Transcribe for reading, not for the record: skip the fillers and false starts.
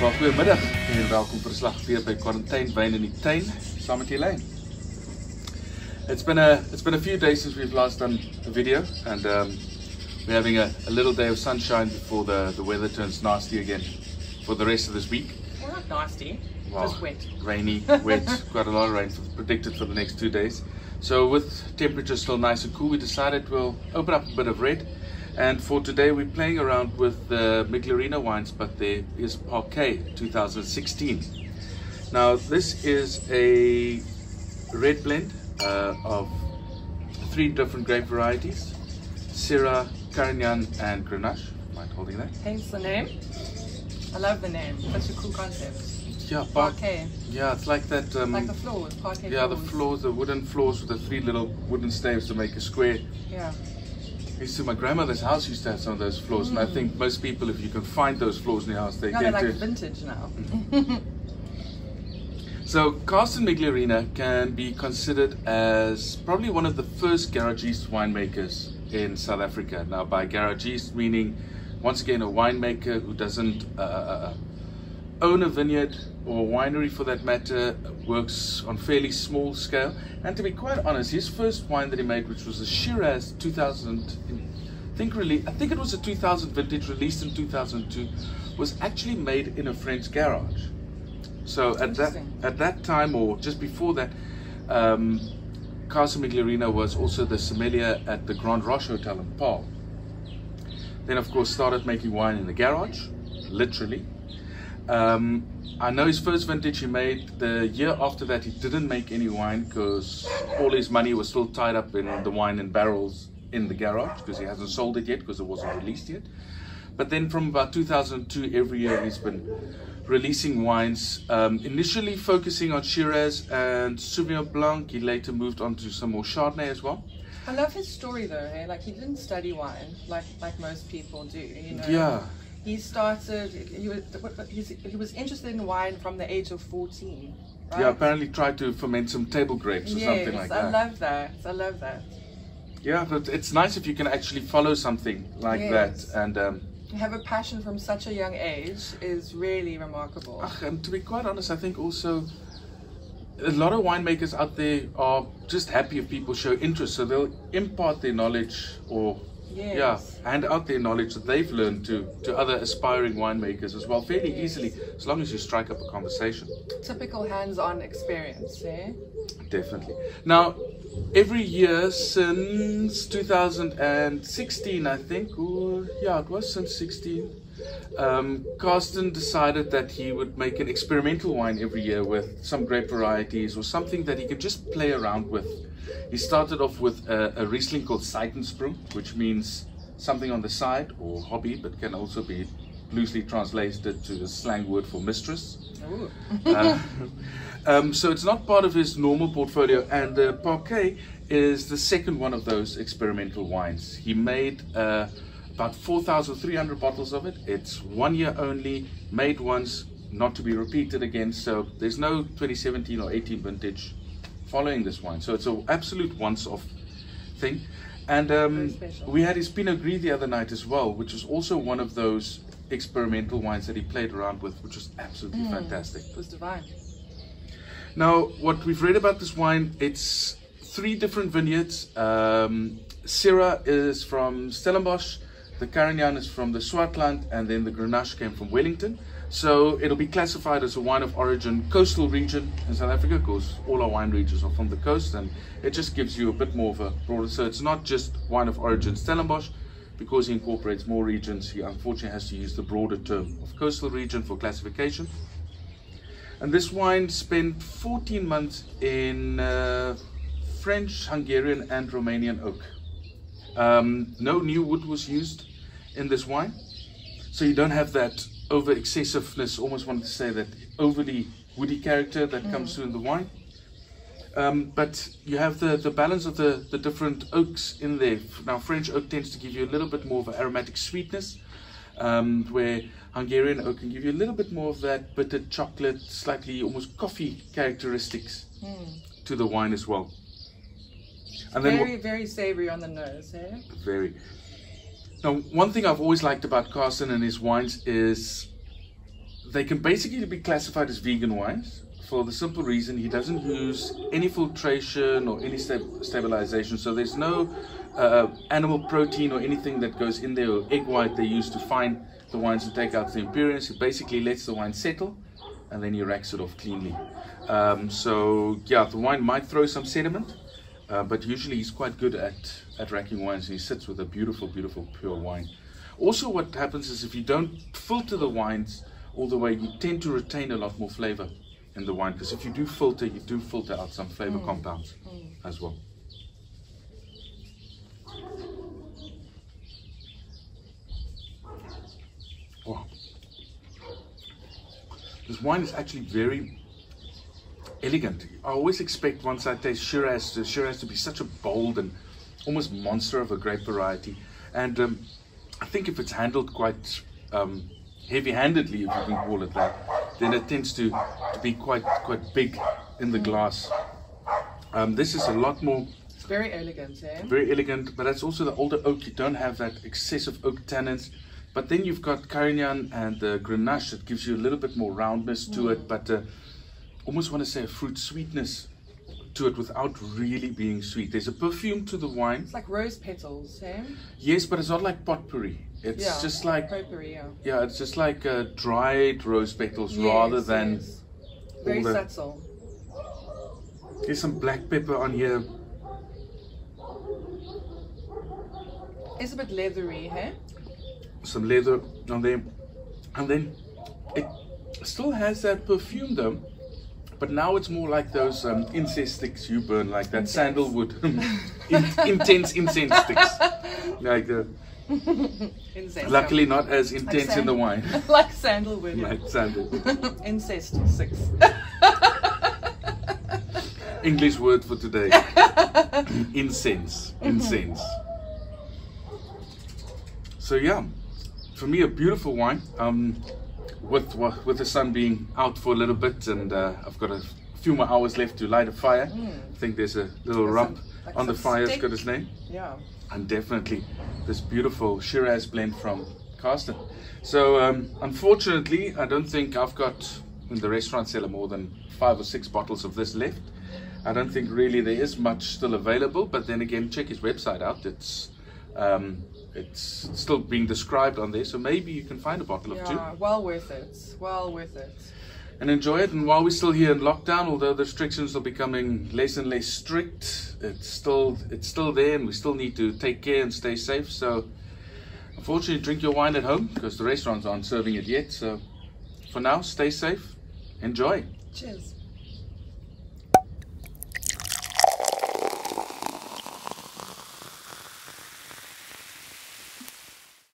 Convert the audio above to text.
Wel, goeiemiddag en welkom vir 'n slag weer by Kwarantynwyn in die Tuin saam met Elaine. It's been a few days since we've last done a video, and we're having a little day of sunshine before the weather turns nasty again for the rest of this week. Well, not nasty, Well, just wet. Rainy, wet, quite a lot of rain predicted for the next 2 days. So with temperatures still nice and cool, we decided we'll open up a bit of red. And for today we're playing around with the Migliarina wines, but there is Parquet 2016. Now this is a red blend of 3 different grape varieties: Syrah, Carignan and Grenache. Mind holding that? Hence the name. I love the name. Such a cool concept. Yeah, Parquet. Yeah, it's like that. Like the floors, parquet yeah, floors. the floors, the wooden floors with the 3 little wooden staves to make a square. Yeah. My grandmother's house used to have some of those floors, and I think most people, if you can find those floors in your house, they No, tend they're like to. vintage now. So Carsten Migliarina can be considered as probably one of the first garagiste winemakers in South Africa. Now, by garagiste meaning, once again, a winemaker who doesn't own a vineyard or a winery for that matter, works on fairly small scale. And to be quite honest, his first wine that he made, which was a Shiraz 2000, I think it was a 2000 vintage, released in 2002, was actually made in a French garage. So at that time, or just before that, Carsten Migliarina was also the sommelier at the Grenache Hotel in Paarl. Then of course started making wine in the garage, literally. I know his first vintage he made. The year after that he didn't make any wine because all his money was still tied up in the wine in barrels in the garage, because he hasn't sold it yet because it wasn't released yet. But then from about 2002, every year he's been releasing wines, initially focusing on Shiraz and Sauvignon Blanc. He later moved on to some more Chardonnay as well. I love his story though, hey? Like he didn't study wine like most people do, you know? Yeah. He started, he was interested in wine from the age of 14, right? Yeah, apparently tried to ferment some table grapes or something like that. I love that. I love that. Yeah, but it's nice if you can actually follow something like that. And have a passion from such a young age is really remarkable. And to be quite honest, I think also a lot of winemakers out there are just happy if people show interest, so they'll impart their knowledge or hand out their knowledge that they've learned to other aspiring winemakers as well, fairly easily, as long as you strike up a conversation. Typical hands-on experience, eh? Definitely. Now, every year since 2016, I think, it was since 16, Carsten decided that he would make an experimental wine every year with some grape varieties or something that he could just play around with. He started off with a Riesling called Seitensprung, which means something on the side, or hobby, but can also be loosely translated to the slang word for mistress. So it's not part of his normal portfolio, and Parquet is the second one of those experimental wines. He made about 4,300 bottles of it. It's 1 year only, made once, not to be repeated again, so there's no 2017 or 18 vintage following this wine, so it's an absolute once-off thing. And we had his Pinot Gris the other night as well, which was also one of those experimental wines that he played around with, which was absolutely fantastic. It was divine. Now, what we've read about this wine, it's 3 different vineyards. Syrah is from Stellenbosch, the Carignan is from the Swartland, and then the Grenache came from Wellington. So it'll be classified as a wine of origin coastal region in South Africa, because all our wine regions are from the coast, and it just gives you a bit more of a broader, so it's not just wine of origin Stellenbosch. Because he incorporates more regions, he unfortunately has to use the broader term of coastal region for classification. And this wine spent 14 months in French, Hungarian and Romanian oak. No new wood was used in this wine, so you don't have that over excessiveness, almost wanted to say that overly woody character that comes through in the wine. But you have the balance of the different oaks in there. Now, French oak tends to give you a little bit more of an aromatic sweetness, where Hungarian oak can give you a little bit more of that bitter chocolate, slightly almost coffee characteristics to the wine as well. And then very savory on the nose, eh? Very. Now, one thing I've always liked about Carsten and his wines is they can basically be classified as vegan wines for the simple reason he doesn't use any filtration or any stabilization. So there's no animal protein or anything that goes in there, or egg white they use to fine the wines and take out the impurities. He basically lets the wine settle and then he racks it off cleanly. So yeah, the wine might throw some sediment, but usually he's quite good at racking wines, and he sits with a beautiful, beautiful pure wine. Also, what happens is if you don't filter the wines all the way, you tend to retain a lot more flavor in the wine, because if you do filter out some flavor compounds as well. Wow. This wine is actually very elegant. I always expect once I taste Syrah to be such a bold and almost monster of a grape variety, and I think if it's handled quite heavy-handedly, if you can call it that, then it tends to be quite big in the glass. This is a lot more. It's very elegant, eh? Very elegant, but that's also the older oak. You don't have that excessive oak tannins. But then you've got Carignan and Grenache that gives you a little bit more roundness to it, but almost want to say a fruit sweetness to it without really being sweet. There's a perfume to the wine. It's like rose petals, eh? Yes, but it's not like potpourri. It's just like potpourri, yeah, it's just like dried rose petals rather than very subtle. There's some black pepper on here. It's a bit leathery, hey? Some leather on there, and then it still has that perfume though, but now it's more like those incense sticks you burn, like that sandalwood intense incense sticks, like that. Incense, luckily not as intense in the wine. Like sandalwood. Like sandalwood. Incest sticks. English word for today. Incense. So yeah, for me a beautiful wine, with the sun being out for a little bit, and I've got a few more hours left to light a fire. I think there's a little rump on the fire. It's got his name. Yeah. And definitely this beautiful Shiraz blend from Carsten. So unfortunately, I don't think I've got in the restaurant cellar more than 5 or 6 bottles of this left. I don't think really there is much still available, but then again, check his website out. It's still being described on there, so maybe you can find a bottle of 2. Yeah, well worth it. Well worth it. And enjoy it. And while we're still here in lockdown, although the restrictions are becoming less and less strict, it's still there, and we still need to take care and stay safe. So unfortunately, drink your wine at home because the restaurants aren't serving it yet. So for now, stay safe. Enjoy. Cheers.